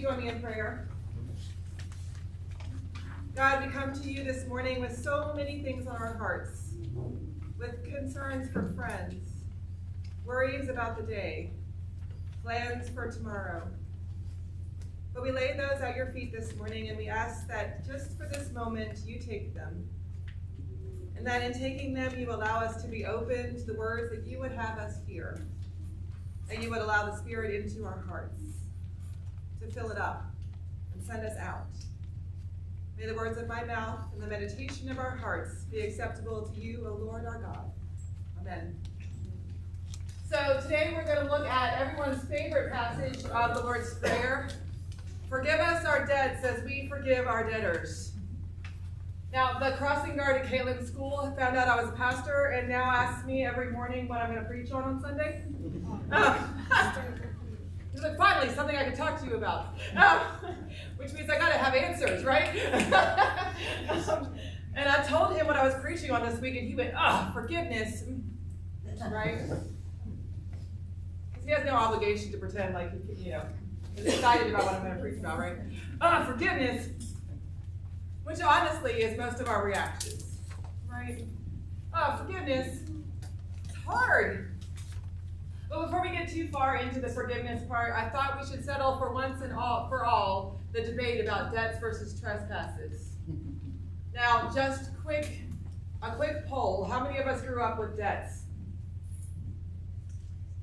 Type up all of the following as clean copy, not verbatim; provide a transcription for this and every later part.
join me in prayer? God, we come to you this morning with so many things on our hearts, with concerns for friends, worries about the day, plans for tomorrow. But we lay those at your feet this morning, and we ask that just for this moment, you take them. And that in taking them, you allow us to be open to the words that you would have us hear. And you would allow the Spirit into our hearts to fill it up and send us out. May the words of my mouth and the meditation of our hearts be acceptable to you, O Lord our God. Amen. So today we're going to look at everyone's favorite passage of the Lord's Prayer. Forgive us our debts as we forgive our debtors. Now, the crossing guard at Caitlin's school found out I was a pastor and now asks me every morning what I'm going to preach on Sunday. He's like, finally, something I can talk to you about. Which means I got to have answers, right? And I told him what I was preaching on this week, and he went, forgiveness. Right? Because he has no obligation to pretend like he, is excited about what I'm going to preach about, right? Forgiveness. Which honestly is most of our reactions, right? Forgiveness. It's hard. But before we get too far into the forgiveness part, I thought we should settle for once and for all the debate about debts versus trespasses. Now, just a quick poll. How many of us grew up with debts?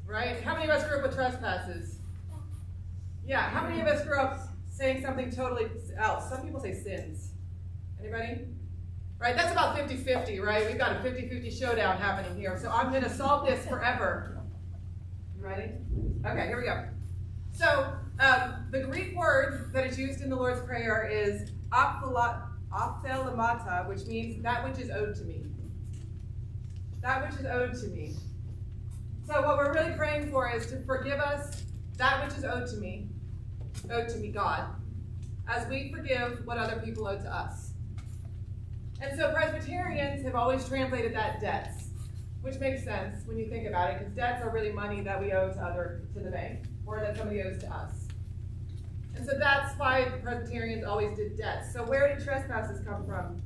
Right? How many of us grew up with trespasses? Yeah, how many of us grew up saying something totally else? Some people say sins. Anybody? Right, that's about 50-50, right? We've got a 50-50 showdown happening here. So I'm going to solve this forever. You ready? Okay, here we go. So the Greek word that is used in the Lord's Prayer is ophthalmata, which means that which is owed to me. That which is owed to me. So what we're really praying for is to forgive us that which is owed to me, God, as we forgive what other people owe to us. And so Presbyterians have always translated that debts, which makes sense when you think about it, because debts are really money that we owe to the bank, or that somebody owes to us. And so that's why the Presbyterians always did debts. So where did trespasses come from?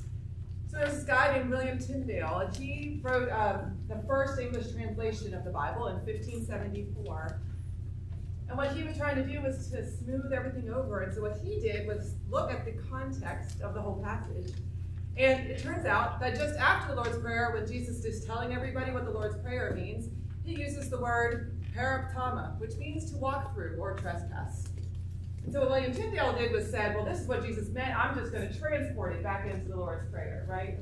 So there's this guy named William Tyndale, and he wrote the first English translation of the Bible in 1574. And what he was trying to do was to smooth everything over. And so what he did was look at the context of the whole passage. And it turns out that just after the Lord's Prayer, when Jesus is telling everybody what the Lord's Prayer means, he uses the word paraptoma, which means to walk through or trespass. And so what William Tyndale did was said, well, this is what Jesus meant. I'm just going to transport it back into the Lord's Prayer, right?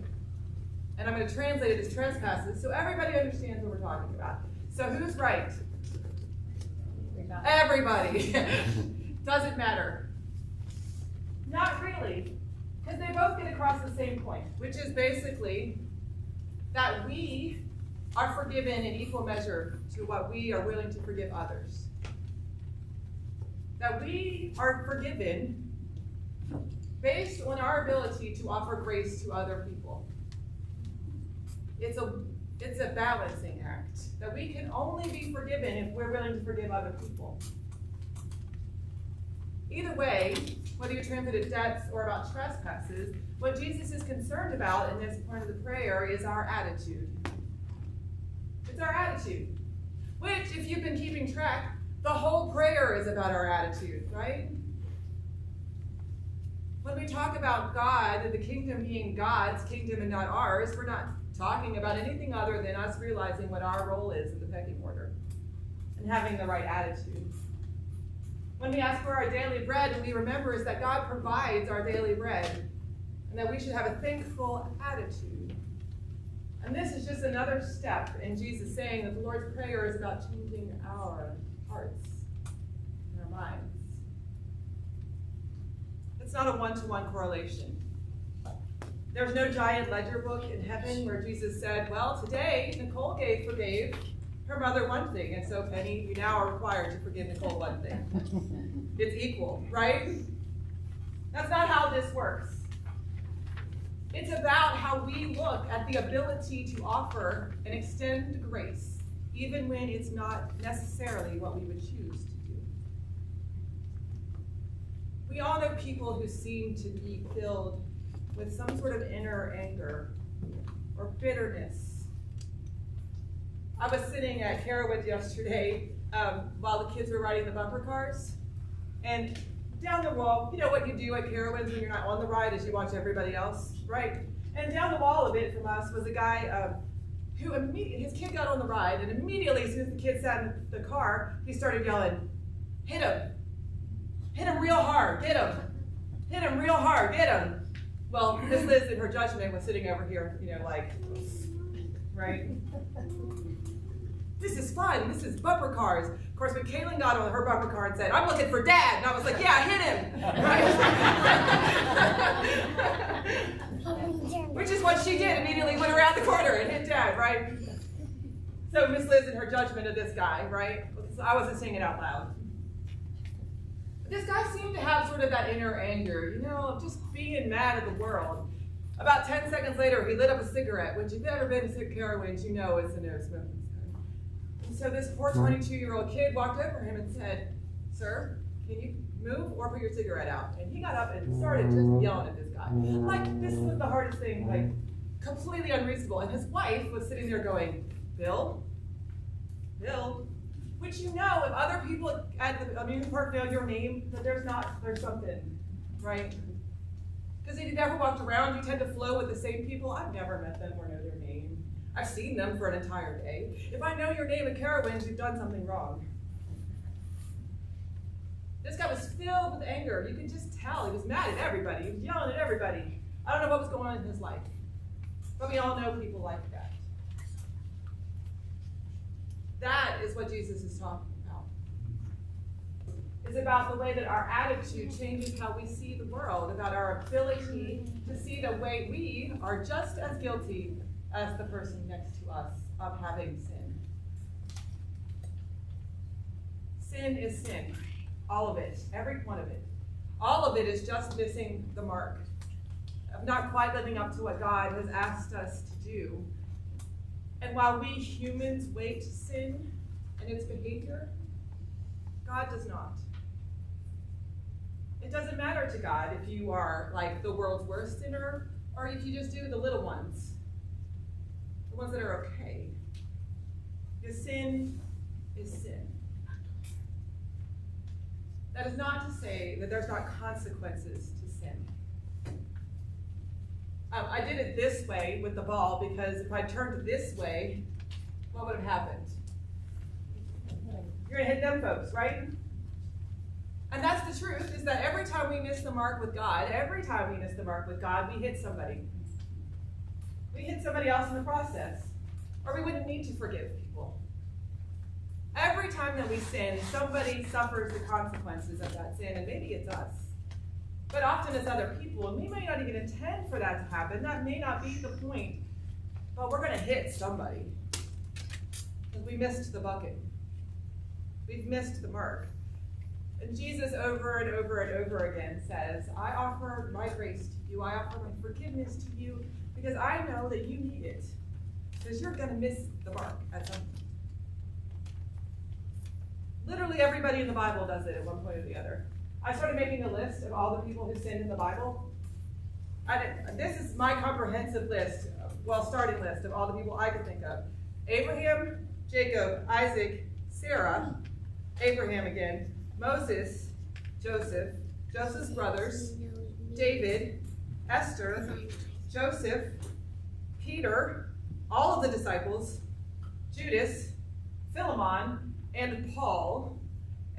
And I'm going to translate it as trespasses so everybody understands what we're talking about. So who's right? Everybody. Doesn't matter. Not really. Because they both get across the same point, which is basically that we are forgiven in equal measure to what we are willing to forgive others. That we are forgiven based on our ability to offer grace to other people. It's a balancing act. That we can only be forgiven if we're willing to forgive other people. Either way, whether you translate debts or about trespasses, what Jesus is concerned about in this part of the prayer is our attitude. It's our attitude. Which, if you've been keeping track, the whole prayer is about our attitude, right? When we talk about God, the kingdom being God's kingdom and not ours, we're not talking about anything other than us realizing what our role is in the pecking order and having the right attitude. When we ask for our daily bread, what we remember is that God provides our daily bread and that we should have a thankful attitude. And this is just another step in Jesus saying that the Lord's Prayer is about changing our hearts and our minds. It's not a one-to-one correlation. There's no giant ledger book in heaven where Jesus said, well, today Nicole forgave her mother one thing, and so Penny, you now are required to forgive Nicole one thing. It's equal, right? That's not how this works. It's about how we look at the ability to offer and extend grace, even when it's not necessarily what we would choose to do. We all know people who seem to be filled with some sort of inner anger or bitterness. I was sitting at Carowinds yesterday while the kids were riding the bumper cars, and down the wall, you know what you do at Carowinds when you're not on the ride is you watch everybody else, right? And down the wall a bit from us was a guy who immediately, his kid got on the ride, and immediately as soon as the kid sat in the car, he started yelling, "Hit him! Hit him real hard! Get him! Hit him real hard! Get him!" Well, Miss Liz in her judgment was sitting over here, you know, like, right? This is fun. This is bumper cars. Of course, when Kaylin got on her bumper car and said, "I'm looking for Dad," and I was like, "Yeah, hit him!" Right? Which is what she did. Immediately went around the corner and hit Dad, right? So Miss Liz in her judgment of this guy, right? I wasn't saying it out loud. This guy seemed to have sort of that inner anger, you know, of just being mad at the world. About 10 seconds later, he lit up a cigarette, which if you've ever been to Carowinds, you know it's a no smoking zone. And so this poor 22-year-old kid walked over to him and said, "Sir, can you move or put your cigarette out?" And he got up and started just yelling at this guy. Like, this was the hardest thing, like, completely unreasonable. And his wife was sitting there going, "Bill? Bill?" Which, you know, if other people at the amusement park know your name, that there's something, right? Because if you've ever walked around, you tend to flow with the same people. I've never met them or know their name. I've seen them for an entire day. If I know your name at Carowinds, you've done something wrong. This guy was filled with anger. You could just tell. He was mad at everybody. He was yelling at everybody. I don't know what was going on in his life. But we all know people like that. That is what Jesus is talking about. It's about the way that our attitude changes how we see the world, about our ability to see the way we are just as guilty as the person next to us of having sin. Sin is sin. All of it. Every one of it. All of it is just missing the mark of not quite living up to what God has asked us to do. And while we humans weight sin and its behavior, God does not. It doesn't matter to God if you are like the world's worst sinner or if you just do the little ones, the ones that are okay. Because sin is sin. That is not to say that there's not consequences to sin. I did it this way with the ball because if I turned this way, what would have happened? You're going to hit them folks, right? And that's the truth, is that every time we miss the mark with God, we hit somebody. We hit somebody else in the process. Or we wouldn't need to forgive people. Every time that we sin, somebody suffers the consequences of that sin, and maybe it's us. But often it's other people, and we may not even intend for that to happen. That may not be the point. But we're going to hit somebody. Because we missed the bucket. We've missed the mark. And Jesus over and over and over again says, "I offer my grace to you. I offer my forgiveness to you because I know that you need it. Because you're going to miss the mark at some point." Literally everybody in the Bible does it at one point or the other. I started making a list of all the people who sinned in the Bible. This is my comprehensive list, starting list of all the people I could think of. Abraham, Jacob, Isaac, Sarah, Abraham again, Moses, Joseph, Joseph's brothers, David, Esther, Joseph, Peter, all of the disciples, Judas, Philemon, and Paul.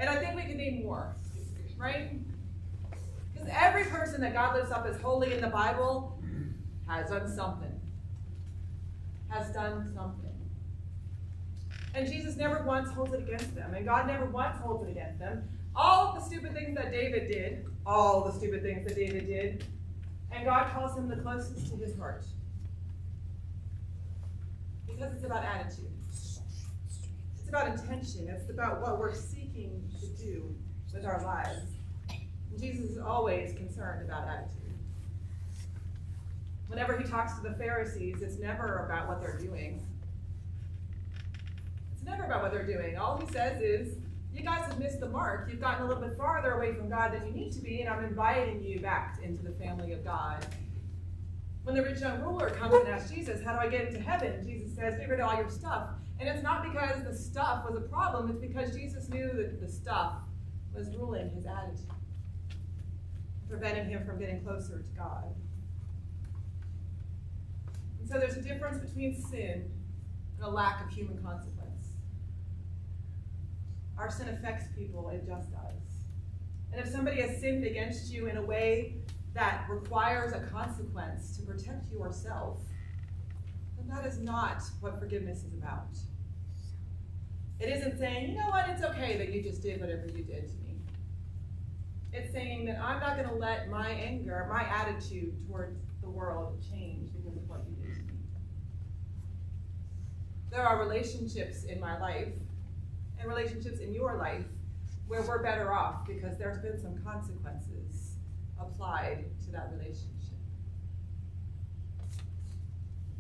And I think we could name more. Right? Because every person that God lifts up as holy in the Bible has done something. And Jesus never once holds it against them. And God never once holds it against them. All the stupid things that David did, and God calls him the closest to his heart. Because it's about attitude. It's about intention. It's about what we're seeking to do with our lives. And Jesus is always concerned about attitude. Whenever he talks to the Pharisees, it's never about what they're doing. It's never about what they're doing. All he says is, you guys have missed the mark. You've gotten a little bit farther away from God than you need to be, and I'm inviting you back into the family of God. When the rich young ruler comes and asks Jesus, how do I get into heaven? Jesus says, get rid of all your stuff. And it's not because the stuff was a problem. It's because Jesus knew that the stuff was ruling his attitude, preventing him from getting closer to God. And so there's a difference between sin and a lack of human consequence. Our sin affects people, it just does. And if somebody has sinned against you in a way that requires a consequence to protect yourself, then that is not what forgiveness is about. It isn't saying, you know what, it's okay that you just did whatever you did to me. It's saying that I'm not going to let my anger, my attitude towards the world change because of what you did to me. There are relationships in my life and relationships in your life where we're better off because there's been some consequences applied to that relationship.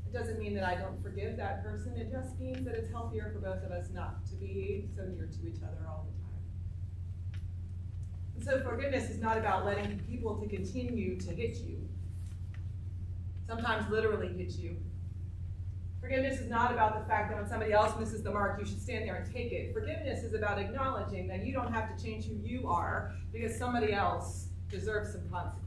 It doesn't mean that I don't forgive that person. It just means that it's healthier for both of us not to be so near to each other all the time. And so forgiveness is not about letting people to continue to hit you, sometimes literally hit you. Forgiveness is not about the fact that when somebody else misses the mark, you should stand there and take it. Forgiveness is about acknowledging that you don't have to change who you are because somebody else deserves some consequences.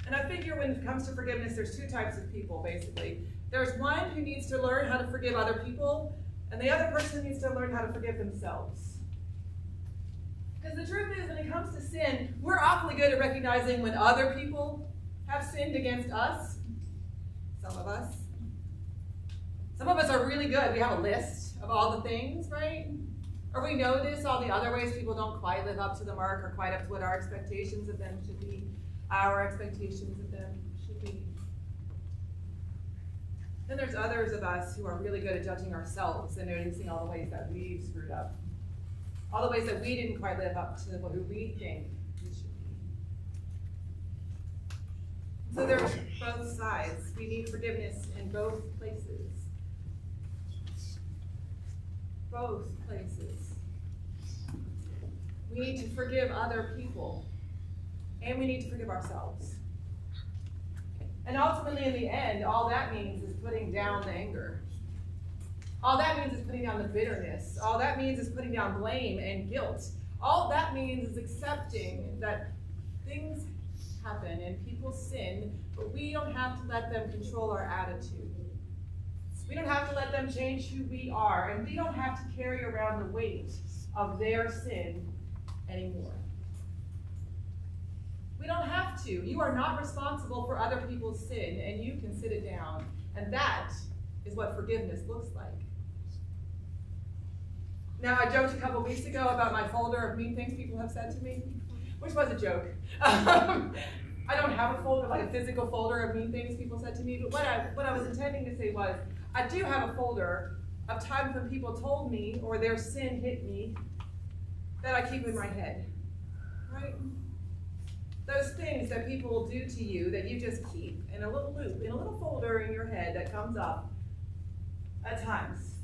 And I figure when it comes to forgiveness, there's two types of people, basically. There's one who needs to learn how to forgive other people, and the other person needs to learn how to forgive themselves. Because the truth is, when it comes to sin, we're awfully good at recognizing when other people have sinned against us. Some of us. Some of us are really good. We have a list of all the things, right? Or we notice all the other ways people don't quite live up to the mark or quite up to what our expectations of them should be. Our expectations of them should be. Then there's others of us who are really good at judging ourselves and noticing all the ways that we've screwed up. All the ways that we didn't quite live up to what we think we should be. So there's both sides. We need forgiveness in both places. Both places. We need to forgive other people. And we need to forgive ourselves. And ultimately, in the end, all that means is putting down the anger. All that means is putting down the bitterness. All that means is putting down blame and guilt. All that means is accepting that things happen and people sin, but we don't have to let them control our attitude. We don't have to let them change who we are, and we don't have to carry around the weight of their sin anymore. We don't have to. You are not responsible for other people's sin, and you can sit it down. And that is what forgiveness looks like. Now, I joked a couple weeks ago about my folder of mean things people have said to me, which was a joke. I don't have a folder, like a physical folder of mean things people said to me, but what I was intending to say was, I do have a folder of times when people told me or their sin hit me that I keep in my head, right? Those things that people will do to you that you just keep in a little loop, in a little folder in your head that comes up at times.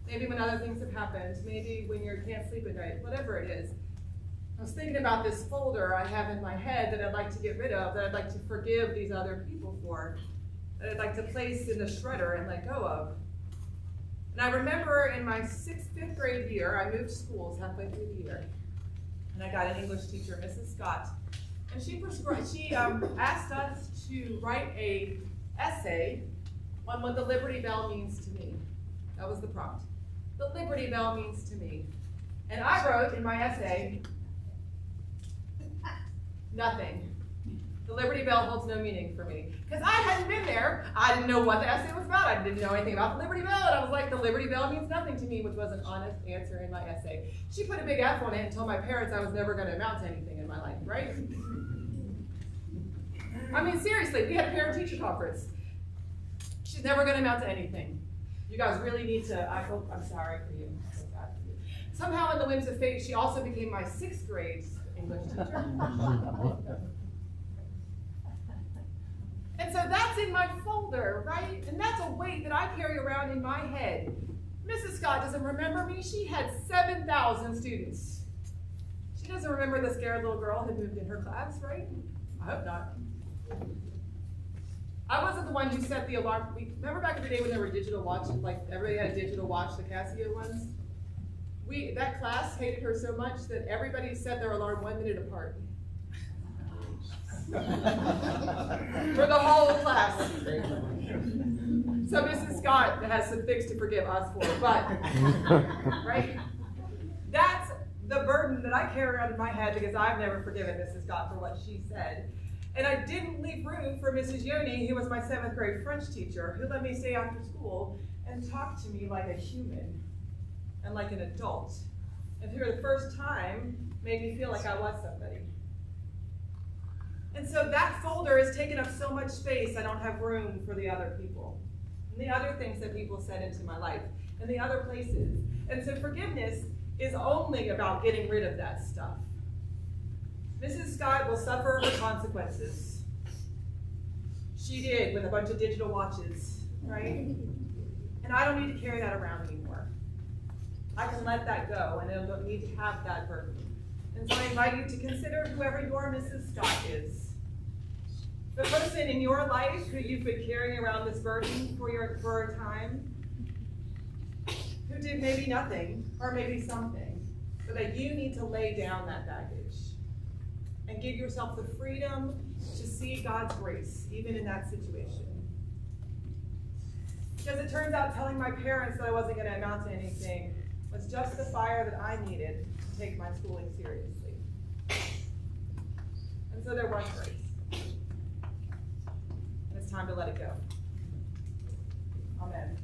Maybe when other things have happened, maybe when you can't sleep at night, whatever it is. I was thinking about this folder I have in my head that I'd like to get rid of, that I'd like to forgive these other people for, that I'd like to place in the shredder and let go of. And I remember in my fifth grade year, I moved schools halfway through the year, and I got an English teacher, Mrs. Scott, and she asked us to write an essay on what the Liberty Bell means to me. That was the prompt. The Liberty Bell means to me. And I wrote in my essay, nothing. The Liberty Bell holds no meaning for me. Because I hadn't been there. I didn't know what the essay was about. I didn't know anything about the Liberty Bell. And I was like, the Liberty Bell means nothing to me, which was an honest answer in my essay. She put a big F on it and told my parents I was never going to amount to anything in my life, right? I mean, seriously, we had a parent-teacher conference. She's never going to amount to anything. You guys really need to, I'm sorry for you. I'm so bad for you. Somehow in the whims of fate, she also became my 6th grade English teacher. And so that's in my folder, right? And that's a weight that I carry around in my head. Mrs. Scott doesn't remember me. She had 7,000 students. She doesn't remember the scared little girl who moved in her class, right? I hope not. I wasn't the one who set the alarm. Remember back in the day when there were digital watches, like everybody had a digital watch, the Casio ones? That class hated her so much that everybody set their alarm 1 minute apart. For the whole class. So Mrs. Scott has some things to forgive us for, but, right? That's the burden that I carry around in my head because I've never forgiven Mrs. Scott for what she said. And I didn't leave room for Mrs. Yoni, who was my 7th grade French teacher, who let me stay after school and talk to me like a human and like an adult. And for the first time, made me feel like I was somebody. And so that folder has taken up so much space, I don't have room for the other people. And the other things that people said into my life, and the other places. And so forgiveness is only about getting rid of that stuff. Mrs. Scott will suffer her consequences. She did with a bunch of digital watches, right? And I don't need to carry that around anymore. I can let that go, and I don't need to have that burden. And so I invite you to consider whoever your Mrs. Scott is. The person in your life who you've been carrying around this burden for a time, who did maybe nothing, or maybe something, but that you need to lay down that baggage and give yourself the freedom to see God's grace, even in that situation. Because it turns out telling my parents that I wasn't going to amount to anything was just the fire that I needed to take my schooling seriously. And so there was grace. And it's time to let it go. Amen.